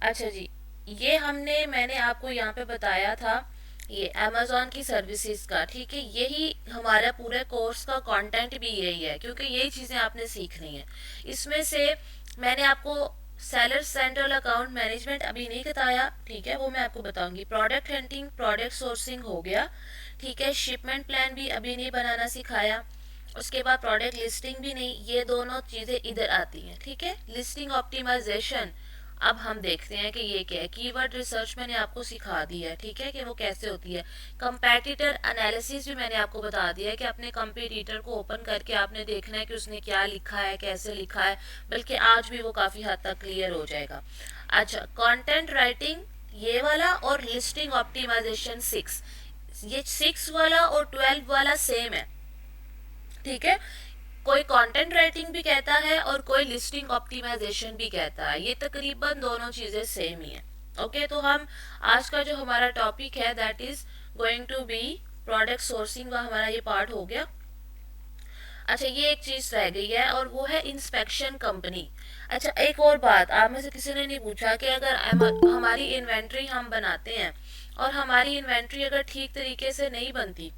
अच्छा जी, ये मैंने आपको यहाँ पे बताया था ये अमेजोन की सर्विसेज का, ठीक है। यही हमारा पूरे कोर्स का कंटेंट भी यही है, क्योंकि यही चीज़ें आपने सीखनी है। इसमें से मैंने आपको सेलर सेंट्रल अकाउंट मैनेजमेंट अभी नहीं बताया, ठीक है, वो मैं आपको बताऊंगी। प्रोडक्ट हंटिंग, प्रोडक्ट सोर्सिंग हो गया, ठीक है। शिपमेंट प्लान भी अभी नहीं बनाना सिखाया। उसके बाद प्रोडक्ट लिस्टिंग भी नहीं, ये दोनों चीज़ें इधर आती हैं, ठीक है। लिस्टिंग ऑप्टिमाइजेशन, अब हम देखते हैं कि ये क्या है। कीवर्ड रिसर्च मैंने आपको सिखा दिया है, ठीक है, कि वो कैसे होती है। कंपैटिटर एनालिसिस भी मैंने आपको बता दिया है कि अपने कंपटीटर को ओपन करके आपने देखना है कि उसने क्या लिखा है, कैसे लिखा है, बल्कि आज भी वो काफ़ी हद तक क्लियर हो जाएगा। अच्छा, कंटेंट राइटिंग ये वाला, और लिस्टिंग ऑप्टिमाइजेशन 6, ये 6 वाला और 12 वाला सेम है, ठीक है। कोई कंटेंट राइटिंग भी कहता है और कोई लिस्टिंग ऑप्टिमाइजेशन भी कहता है, ये तकरीबन दोनों चीजें सेम ही है। ओके, तो हम आज का जो हमारा टॉपिक है that is going to be product sourcing का हमारा ये पार्ट हो गया। अच्छा, ये एक चीज रह गई है और वो है इंस्पेक्शन कंपनी। अच्छा, एक और बात आप में से किसी ने नहीं पूछा कि अगर हमारी इन्वेंट्री हम बनाते हैं और हमारी इन्वेंट्री अगर ठीक तरीके से नहीं बनती,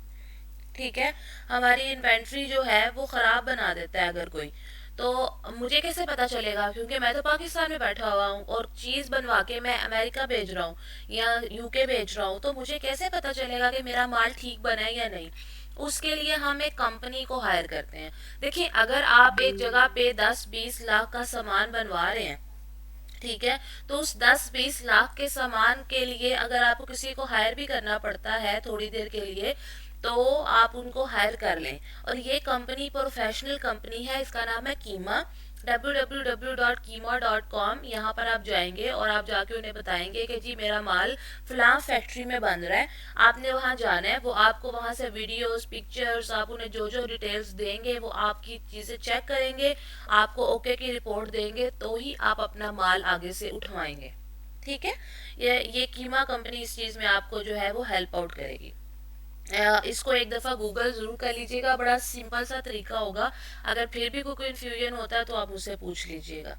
ठीक है, हमारी इन्वेंट्री जो है वो खराब बना देता है अगर कोई, तो मुझे कैसे पता चलेगा? क्योंकि मैं तो पाकिस्तान में बैठा हुआ हूँ और चीज बनवा के मैं अमेरिका भेज रहा हूँ या यूके भेज रहा हूँ, तो मुझे कैसे पता चलेगा कि मेरा माल ठीक बना है या नहीं? उसके लिए हम एक कंपनी को हायर करते हैं। देखिए, अगर आप एक जगह पे 10-20 लाख का सामान बनवा रहे हैं, ठीक है, तो उस 10-20 लाख के सामान के लिए अगर आपको किसी को हायर भी करना पड़ता है थोड़ी देर के लिए, तो आप उनको हायर कर लें। और ये कंपनी प्रोफेशनल कंपनी है, इसका नाम है कीमा। www.kima.com, यहाँ पर आप जाएंगे और आप जाके उन्हें बताएंगे कि जी मेरा माल फलां फैक्ट्री में बन रहा है। आपने वहाँ जाना है, वो आपको वहाँ से वीडियोस, पिक्चर्स, आप उन्हें जो जो डिटेल्स देंगे वो आपकी चीज़ें चेक करेंगे, आपको ओके की रिपोर्ट देंगे, तो ही आप अपना माल आगे से उठवाएंगे, ठीक है। ये कीमा कंपनी इस चीज़ में आपको जो है वो हेल्प आउट करेगी। इसको एक दफ़ा गूगल ज़रूर कर लीजिएगा, बड़ा सिंपल सा तरीका होगा। अगर फिर भी कोई कन्फ्यूजन होता है तो आप मुझसे पूछ लीजिएगा,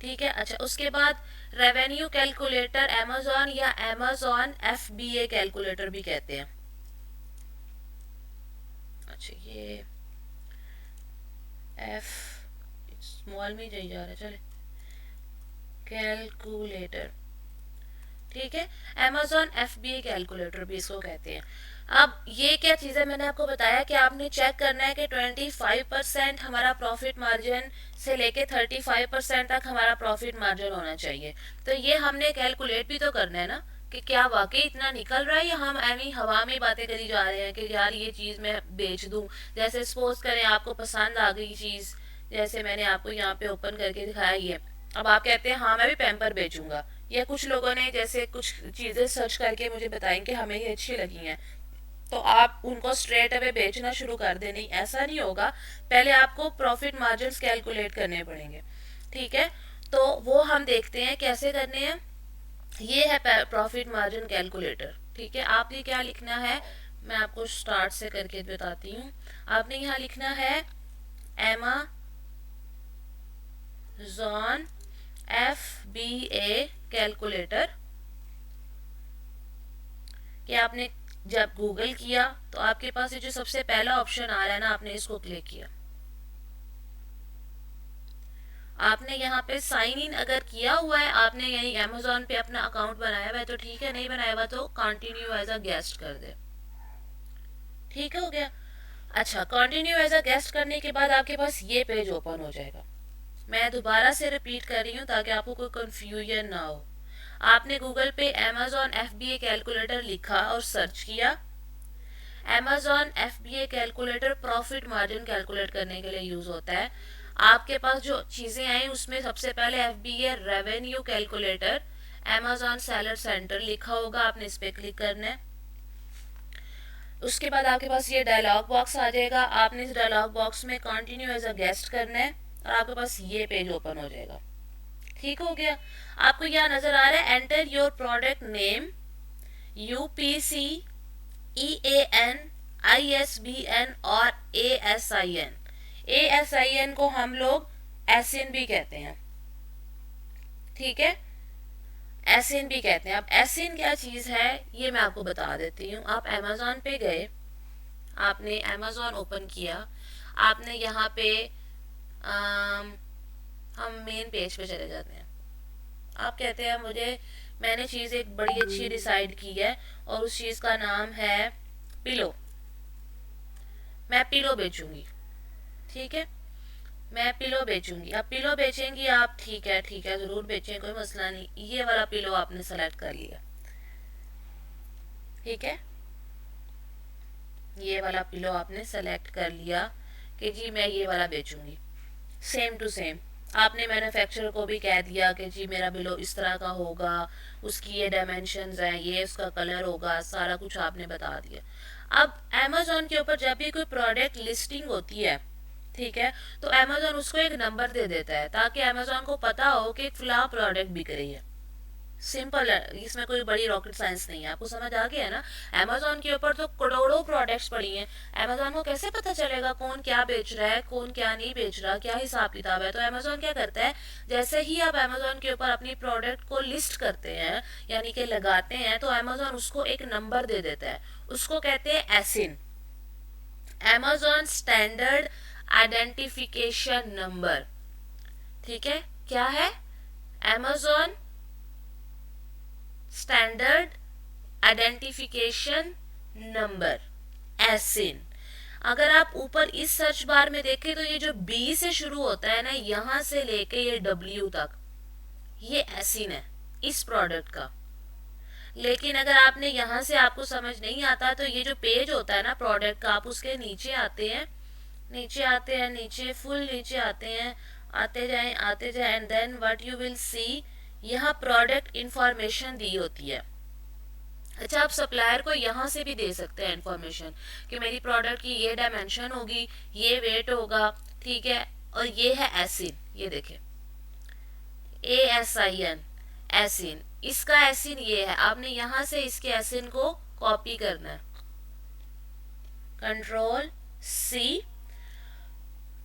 ठीक है। अच्छा, उसके बाद रेवेन्यू कैलकुलेटर, अमेजोन या अमेजोन FBA कैलकुलेटर भी कहते हैं। अच्छा, ये एफ स्मॉल में ही जा रहा है, चले, कैलकुलेटर, ठीक है। अमेजोन FBA कैलकुलेटर भी इसको कहते हैं। अब ये क्या चीज़ है, मैंने आपको बताया कि आपने चेक करना है कि 25% हमारा प्रॉफिट मार्जिन से लेके 35% तक हमारा प्रॉफिट मार्जिन होना चाहिए। तो ये हमने कैलकुलेट भी तो करना है ना, कि क्या वाकई इतना निकल रहा है या हम एवं हवा में बातें करी जा रहे हैं कि यार ये चीज़ मैं बेच दूं। जैसे सपोज करें आपको पसंद आ गई चीज़, जैसे मैंने आपको यहाँ पे ओपन करके दिखाया ये, अब आप कहते हैं हाँ मैं भी पैम्पर बेचूंगा, या कुछ लोगों ने जैसे कुछ चीज़ें सर्च करके मुझे बताएं कि हमें ये अच्छी लगी हैं, तो आप उनको स्ट्रेट अवे बेचना शुरू कर दें। नहीं, ऐसा नहीं होगा, पहले आपको प्रॉफिट मार्जिन कैलकुलेट करने पड़ेंगे, ठीक है। तो वो हम देखते हैं कैसे करने हैं। ये है प्रॉफिट मार्जिन कैलकुलेटर, ठीक है। आपने क्या लिखना है, मैं आपको स्टार्ट से करके बताती हूँ। आपने यहाँ लिखना है एमेजॉन FBA कैलकुलेटर, कि आपने जब गूगल किया तो आपके पास ये जो सबसे पहला ऑप्शन आ रहा है ना, आपने इसको क्लिक किया। आपने यहाँ पे साइन इन अगर किया हुआ है, आपने यही अमेजोन पे अपना अकाउंट बनाया हुआ है तो ठीक है, नहीं बनाया हुआ तो कंटिन्यू एज अ गेस्ट कर दे, ठीक हो गया। अच्छा, कंटिन्यू एज अ गेस्ट करने के बाद आपके पास ये पेज ओपन हो जाएगा। मैं दोबारा से रिपीट कर रही हूँ ताकि आपको कोई कंफ्यूजन ना हो। आपने गूगल पे अमेजोन FBA कैलकुलेटर लिखा और सर्च किया। Amazon FBA calculator profit margin calculate करने के लिए यूज होता है। आपके पास जो चीजें आई उसमें सबसे पहले FBA revenue calculator Amazon seller centre लिखा होगा, आपने इस पे क्लिक करना है। उसके बाद आपके पास ये डायलॉग बॉक्स आ जाएगा, आपने इस डायलॉग बॉक्स में कंटिन्यू एज अ गेस्ट करना है और आपके पास ये पेज ओपन हो जाएगा, ठीक हो गया। आपको यहाँ नजर आ रहा है enter your product name, UPC, EAN, ISBN और ASIN को हम लोग एसिन भी कहते हैं, ठीक है। एसिन भी कहते हैं। अब एसिन क्या चीज़ है ये मैं आपको बता देती हूँ। आप अमेज़ॉन पे गए, आपने अमेज़ॉन ओपन किया, आपने यहाँ पे हम मेन पेज पे चले जाते हैं। आप कहते हैं मुझे, मैंने चीज़ एक बड़ी अच्छी डिसाइड की है और उस चीज़ का नाम है पिलो। मैं पिलो बेचूंगी, ठीक है, मैं पिलो बेचूंगी। अब पिलो बेचेंगी आप, ठीक है, ठीक है, ज़रूर बेचें, कोई मसला नहीं। ये वाला पिलो आपने सेलेक्ट कर लिया, ठीक है, ये वाला पिलो आपने सेलेक्ट कर लिया कि जी मैं ये वाला बेचूंगी। सेम टू सेम आपने मैन्युफैक्चरर को भी कह दिया कि जी मेरा पिलो इस तरह का होगा, उसकी ये डायमेंशंस हैं, ये उसका कलर होगा, सारा कुछ आपने बता दिया। अब अमेज़ॉन के ऊपर जब भी कोई प्रोडक्ट लिस्टिंग होती है, ठीक है, तो अमेज़ॉन उसको एक नंबर दे देता है ताकि अमेज़ॉन को पता हो कि फला प्रोडक्ट बिक रही है। सिंपल है, इसमें कोई बड़ी रॉकेट साइंस नहीं है। आपको समझ आ गया है ना? अमेज़ॉन के ऊपर तो करोड़ों प्रोडक्ट्स पड़ी हैं। अमेज़ॉन को कैसे पता चलेगा कौन क्या बेच रहा है, कौन क्या नहीं बेच रहा, क्या हिसाब किताब है? तो अमेज़ॉन क्या करता है, जैसे ही आप अमेज़ॉन के ऊपर अपनी प्रोडक्ट को लिस्ट करते हैं, यानी कि लगाते हैं, तो अमेज़ॉन उसको एक नंबर दे देता है। उसको कहते हैं ASIN, Amazon standard identification number. ठीक है, क्या है? Amazon standard identification number, ASIN. अगर आप ऊपर इस सर्च बार में देखें तो ये जो बी से शुरू होता है ना, यहां से लेके ये डब्ल्यू तक, ये एसिन है इस प्रोडक्ट का। लेकिन अगर आपने यहां से, आपको समझ नहीं आता, तो ये जो पेज होता है ना प्रोडक्ट का, आप उसके नीचे आते हैं, नीचे आते हैं, नीचे फुल नीचे आते हैं, आते जाएं आते जाएं, and then what you will see, यहाँ प्रोडक्ट इंफॉर्मेशन दी होती है। अच्छा, आप सप्लायर को यहाँ से भी दे सकते हैं इंफॉर्मेशन कि मेरी प्रोडक्ट की ये डायमेंशन होगी, ये वेट होगा, ठीक है, और ये है एसिन, ये देखें, ASIN, एसिन, इसका एसिन ये है। आपने यहाँ से इसके एसिन को कॉपी करना है, Ctrl+C,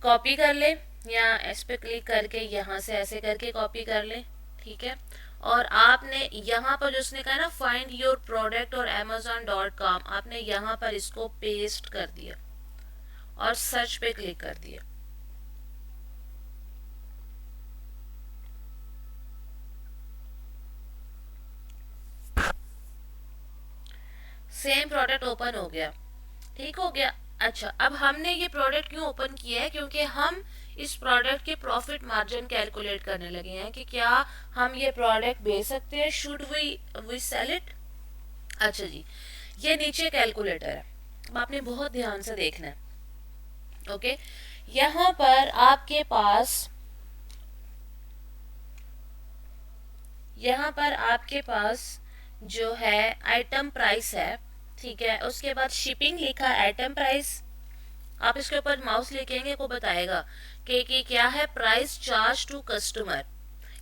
कॉपी कर ले, या इस पे क्लिक करके यहाँ से ऐसे करके कॉपी कर ले, ठीक है। और आपने यहाँ पर जो उसने कहा ना फाइंड योर प्रोडक्ट और amazon.com, आपने यहाँ पर इसको पेस्ट कर दिया और सर्च पे क्लिक कर दिया। सेम प्रोडक्ट ओपन हो गया, ठीक हो गया। अच्छा, अब हमने ये प्रोडक्ट क्यों ओपन किया है? क्योंकि हम इस प्रोडक्ट के प्रॉफिट मार्जिन कैलकुलेट करने लगे हैं कि क्या हम ये प्रोडक्ट बेच सकते हैं, शुड वी सेल इट। अच्छा जी, ये नीचे कैलकुलेटर है, अब आपने बहुत ध्यान से देखना है। ओके, यहाँ पर आपके पास, यहाँ पर आपके पास जो है आइटम प्राइस है, ठीक है, उसके बाद शिपिंग लिखा है, आइटम प्राइस। आप इसके ऊपर माउस लेकेंगे को बताएगा कि क्या है, प्राइस चार्ज टू कस्टमर,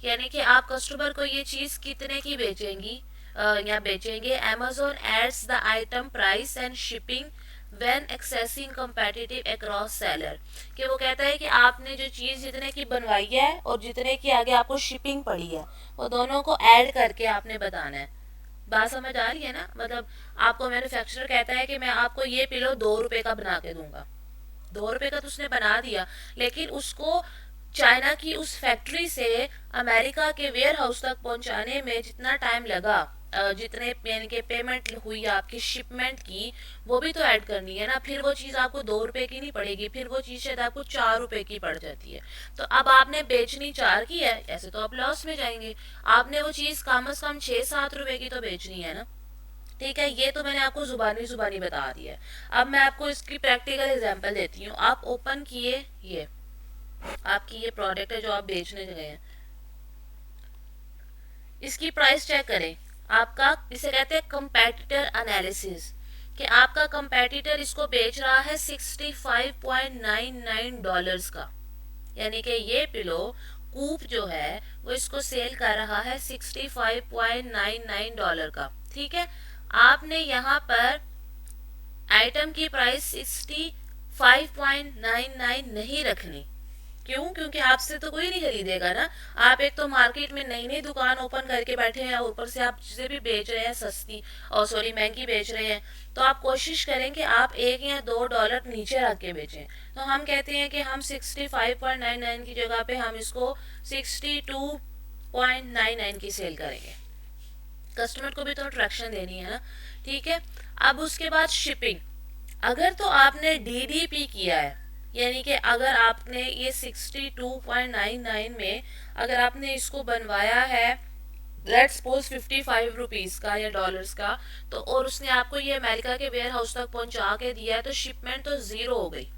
यानी कि आप कस्टमर को ये चीज कितने की बेचेंगी या बेचेंगे। Amazon adds the item price and shipping when accessing competitive across seller, कि वो कहता है कि आपने जो चीज जितने की बनवाई है और जितने की आगे आपको शिपिंग पड़ी है, वो दोनों को ऐड करके आपने बताना है। बात समझ आ रही है ना? मतलब आपको मैन्युफैक्चरर कहता है कि मैं आपको ये पिलो 2 रुपए का बना के दूंगा, 2 रुपए का तो उसने बना दिया, लेकिन उसको चाइना की उस फैक्ट्री से अमेरिका के वेयर हाउस तक पहुंचाने में जितना टाइम लगा, जितने यानी कि पेमेंट हुई आपकी शिपमेंट की, वो भी तो ऐड करनी है ना। फिर वो चीज़ आपको 2 रुपए की नहीं पड़ेगी, फिर वो चीज़ शायद आपको 4 रुपए की पड़ जाती है। तो अब आपने बेचनी 4 की है, ऐसे तो आप लॉस में जाएंगे। आपने वो चीज़ कम से कम 6-7 रुपए की तो बेचनी है ना, ठीक है। ये तो मैंने आपको जुबानी जुबानी बता दिया है। अब मैं आपको इसकी प्रैक्टिकल एग्जांपल देती हूँ। आप ओपन किए, ये आपकी ये प्रोडक्ट है जो आप बेचने गए हैं, इसकी प्राइस चेक करें। आपका, इसे कहते हैं कंपेटिटर एनालिसिस, कि आपका कंपेटिटर इसको बेच रहा है $65.99 का, यानी कि ये पिलो कूप जो है वो इसको सेल कर रहा है $65.99 का, ठीक है। आपने यहाँ पर आइटम की प्राइस 65.99 नहीं रखनी, क्यों? क्योंकि आपसे तो कोई नहीं खरीदेगा ना। आप एक तो मार्केट में नई नई दुकान ओपन करके बैठे हैं, ऊपर से आप चीजें भी बेच रहे हैं सस्ती, और सॉरी महंगी बेच रहे हैं। तो आप कोशिश करें कि आप $1 या $2 नीचे रख के बेचें। तो हम कहते हैं कि हम 65.99 की जगह पे हम इसको 62.99 की सेल करेंगे। कस्टमर को भी तो अट्रैक्शन देनी है ना। ठीक है। अब उसके बाद शिपिंग, अगर तो आपने डीडीपी किया है, यानी कि अगर आपने ये 62.99 में अगर आपने इसको बनवाया है लेट्स सपोज 55 रुपीज का या डॉलर्स का, तो और उसने आपको ये अमेरिका के वेयर हाउस तक पहुंचा के दिया है, तो शिपमेंट तो जीरो हो गई,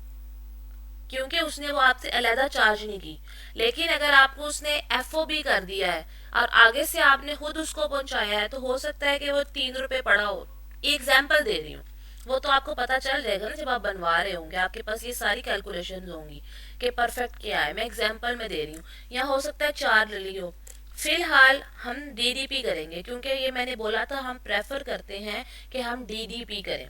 क्योंकि उसने वो आपसे अलहदा चार्ज नहीं की। लेकिन अगर आपको उसने FOB कर दिया है और आगे से आपने खुद उसको पहुंचाया है, तो हो सकता है कि वो 3 रुपए पड़ा हो। एग्जाम्पल दे रही हूँ, वो तो आपको पता चल जाएगा ना जब आप बनवा रहे होंगे, आपके पास ये सारी कैलकुलेशंस होंगी कि परफेक्ट क्या है। मैं एग्जाम्पल में दे रही हूँ, यहाँ हो सकता है 4 ले ली हो। फिलहाल हम DDP करेंगे, क्योंकि ये मैंने बोला था हम प्रेफर करते हैं कि हम DDP करें।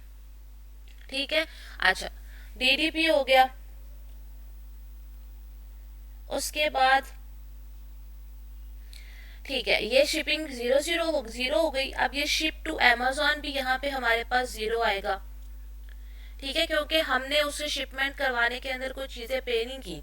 ठीक है। अच्छा, DDP हो गया। उसके बाद ठीक है, ये शिपिंग जीरो हो गई। अब ये शिप टू अमेजोन भी यहाँ पे हमारे पास जीरो आएगा। ठीक है, क्योंकि हमने उसे शिपमेंट करवाने के अंदर कोई चीजें पे नहीं की।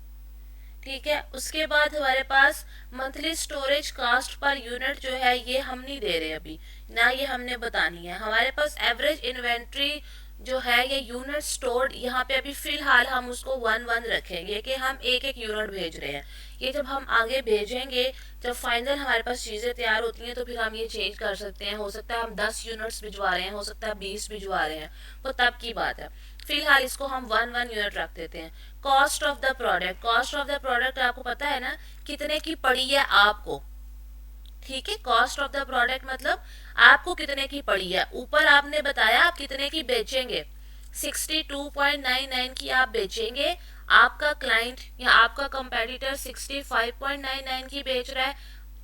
ठीक है। उसके बाद हमारे पास monthly storage cost per unit जो है ये हम नहीं दे रहे अभी, ना ये हमने बतानी है। हमारे पास एवरेज इन्वेंट्री जो है ये यूनिट स्टोर्ड, यहाँ पे अभी फिलहाल हम उसको 1 1 रखेंगे कि हम एक एक यूनिट भेज रहे हैं। ये जब हम आगे भेजेंगे, जब फाइनल हमारे पास चीजें तैयार होती हैं, तो फिर हम ये चेंज कर सकते हैं। हो सकता है हम 10 यूनिट्स भिजवा रहे हैं, हो सकता है 20 भिजवा रहे हैं, वो तब की बात है। फिलहाल इसको हम 1 1 यूनिट रख देते हैं। Cost of the product, cost of the product आपको पता है ना कितने की पड़ी है आपको। ठीक है, कॉस्ट ऑफ द प्रोडक्ट मतलब आपको कितने की पड़ी है। ऊपर आपने बताया आप कितने की बेचेंगे, 62.99 की आप बेचेंगे। आपका क्लाइंट या आपका कंपेटिटर 65.99 की बेच रहा है,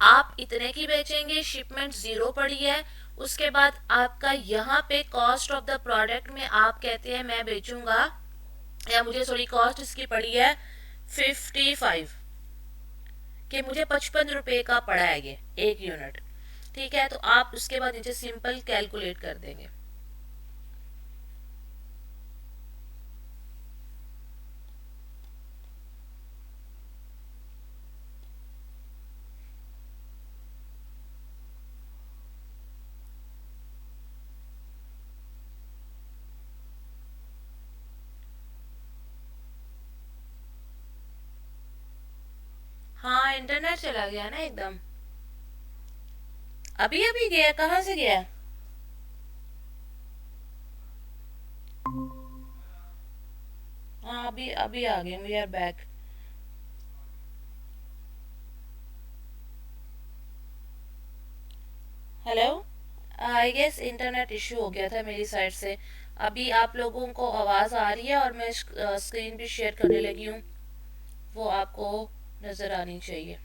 आप इतने की बेचेंगे, शिपमेंट जीरो पड़ी है। उसके बाद आपका यहाँ पे कॉस्ट ऑफ द प्रोडक्ट में आप कहते हैं मैं बेचूंगा, या मुझे सॉरी कॉस्ट इसकी पड़ी है 55, कि मुझे 55 रुपए का पड़ा है ये एक यूनिट। ठीक है, तो आप उसके बाद नीचे सिंपल कैलकुलेट कर देंगे। हाँ, इंटरनेट चला गया ना एकदम, अभी अभी गया, कहाँ से गया? हाँ, अभी अभी आ गए, we are back. Hello. I guess internet issue हो गया था मेरी साइड से। अभी आप लोगों को आवाज़ आ रही है और मैं स्क्रीन भी शेयर करने लगी हूँ, वो आपको नज़र आनी चाहिए।